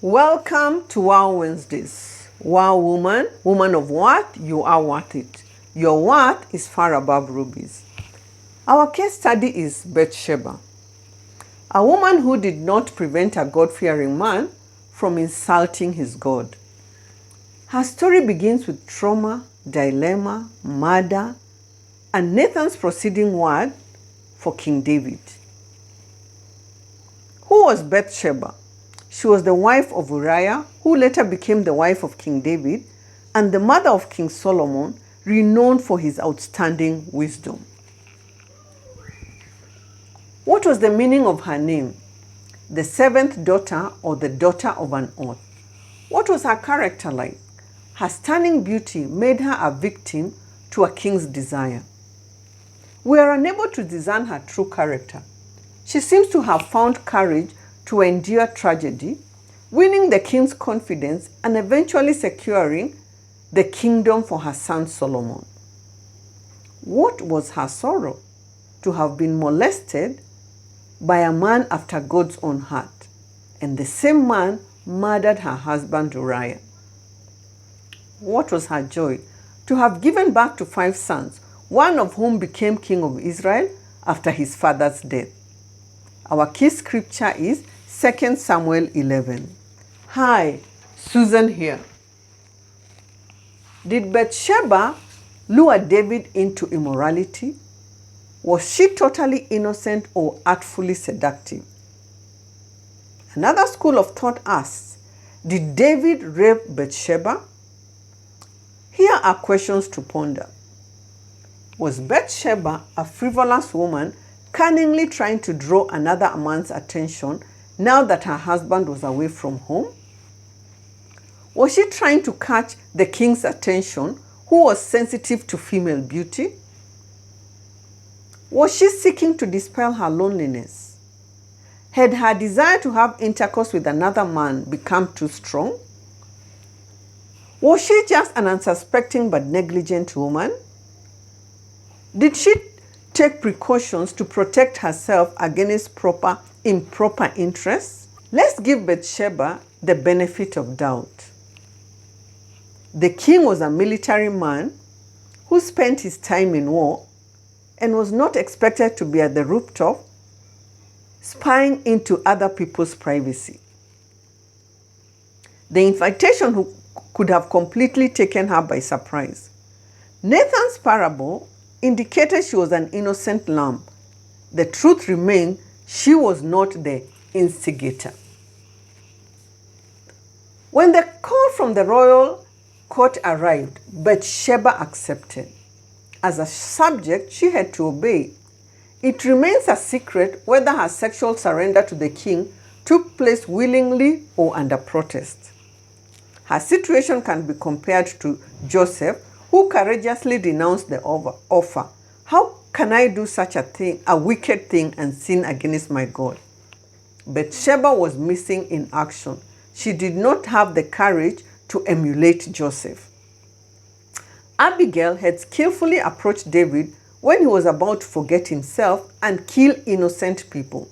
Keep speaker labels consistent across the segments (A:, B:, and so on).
A: Welcome to Wow Wednesdays. Wow woman, woman of worth, you are worth it. Your worth is far above rubies. Our case study is Bathsheba, a woman who did not prevent a God-fearing man from insulting his God. Her story begins with trauma, dilemma, murder, and Nathan's proceeding word for King David. Who was Bathsheba? She was the wife of Uriah, who later became the wife of King David, and the mother of King Solomon, renowned for his outstanding wisdom. What was the meaning of her name? The seventh daughter, or the daughter of an oath. What was her character like? Her stunning beauty made her a victim to a king's desire. We are unable to discern her true character. She seems to have found courage to endure tragedy, winning the king's confidence and eventually securing the kingdom for her son Solomon. What was her sorrow? To have been molested by a man after God's own heart, and the same man murdered her husband Uriah. What was her joy? To have given birth to 5 sons, one of whom became king of Israel after his father's death. Our key scripture is 2 Samuel 11. Hi, Susan here. Did Bathsheba lure David into immorality? Was she totally innocent or artfully seductive? Another school of thought asks, did David rape Bathsheba? Here are questions to ponder. Was Bathsheba a frivolous woman cunningly trying to draw another man's attention now that her husband was away from home? Was she trying to catch the king's attention, who was sensitive to female beauty? Was she seeking to dispel her loneliness? Had her desire to have intercourse with another man become too strong? Was she just an unsuspecting but negligent woman? Did she take precautions to protect herself against improper interests? Let's give Bathsheba the benefit of doubt. The king was a military man who spent his time in war and was not expected to be at the rooftop spying into other people's privacy. The invitation could have completely taken her by surprise. Nathan's parable indicated she was an innocent lamb. The truth remained, she was not the instigator. When the call from the royal court arrived, Bathsheba accepted. As a subject, she had to obey. It remains a secret whether her sexual surrender to the king took place willingly or under protest. Her situation can be compared to Joseph, who courageously denounced the offer. How can I do such a thing, a wicked thing, and sin against my God? Bathsheba was missing in action. She did not have the courage to emulate Joseph. Abigail had skillfully approached David when he was about to forget himself and kill innocent people.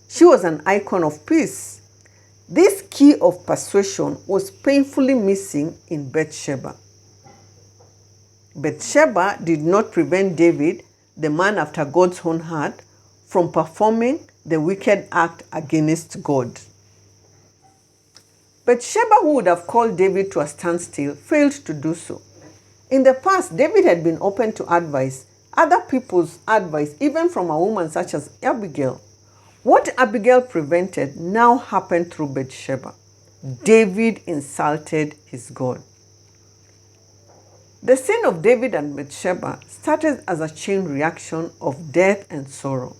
A: She was an icon of peace. This key of persuasion was painfully missing in Bathsheba. Bathsheba did not prevent David, the man after God's own heart, from performing the wicked act against God. Bathsheba, who would have called David to a standstill, failed to do so. In the past, David had been open to advice, other people's advice, even from a woman such as Abigail. What Abigail prevented now happened through Bathsheba. David insulted his God. The sin of David and Bathsheba started as a chain reaction of death and sorrow.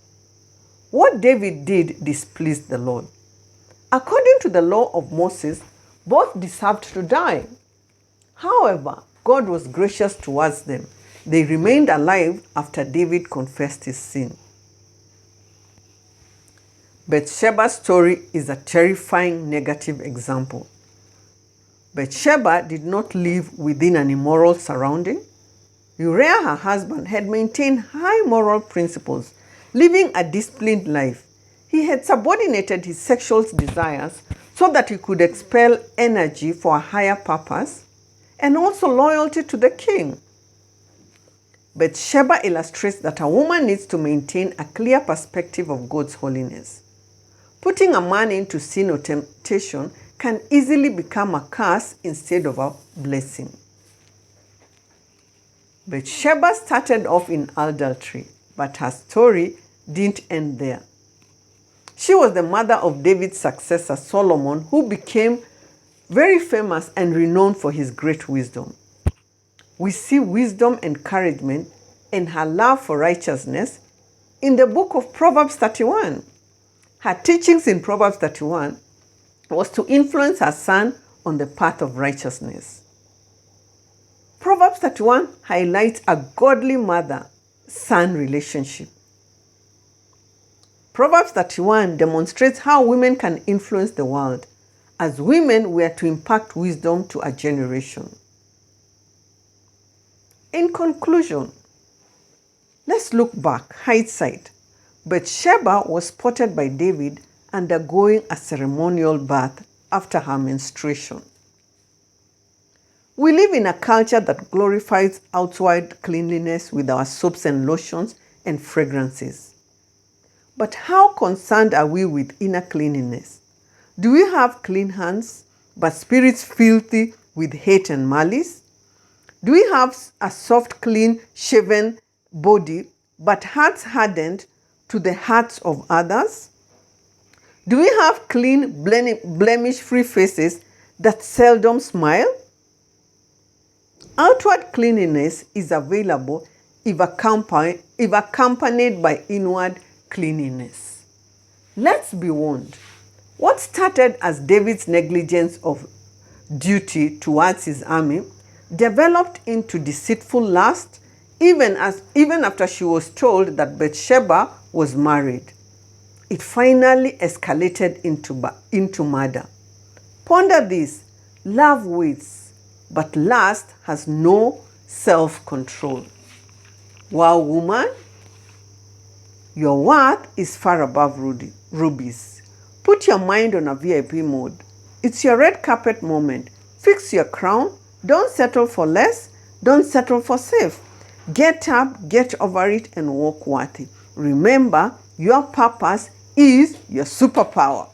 A: What David did displeased the Lord. According to the law of Moses, both deserved to die. However, God was gracious towards them. They remained alive after David confessed his sin. Bathsheba's story is a terrifying negative example. Bathsheba did not live within an immoral surrounding. Uriah, her husband, had maintained high moral principles, living a disciplined life. He had subordinated his sexual desires so that he could expel energy for a higher purpose and also loyalty to the king. Bathsheba illustrates that a woman needs to maintain a clear perspective of God's holiness. Putting a man into sin or temptation can easily become a curse instead of a blessing. Bathsheba started off in adultery, but her story didn't end there. She was the mother of David's successor, Solomon, who became very famous and renowned for his great wisdom. We see wisdom, encouragement, and her love for righteousness in the book of Proverbs 31. Her teachings in Proverbs 31 was to influence her son on the path of righteousness. Proverbs 31 highlights a godly mother-son relationship. Proverbs 31 demonstrates how women can influence the world. As women, we are to impart wisdom to a generation. In conclusion, let's look back, hindsight. Bathsheba was spotted by David undergoing a ceremonial bath after her menstruation. We live in a culture that glorifies outward cleanliness with our soaps and lotions and fragrances. But how concerned are we with inner cleanliness? Do we have clean hands, but spirits filthy with hate and malice? Do we have a soft, clean, shaven body, but hearts hardened to the hearts of others? Do we have clean, blemish-free faces that seldom smile? Outward cleanliness is available if accompanied by inward cleanliness. Let's be warned. What started as David's negligence of duty towards his army developed into deceitful lust even after she was told that Bathsheba was married. It finally escalated into murder. Ponder this. Love waits, but lust has no self-control. Wow, woman, your worth is far above rubies. Put your mind on a VIP mode. It's your red carpet moment. Fix your crown. Don't settle for less. Don't settle for safe. Get up, get over it, and walk worthy. Remember, your purpose is your superpower.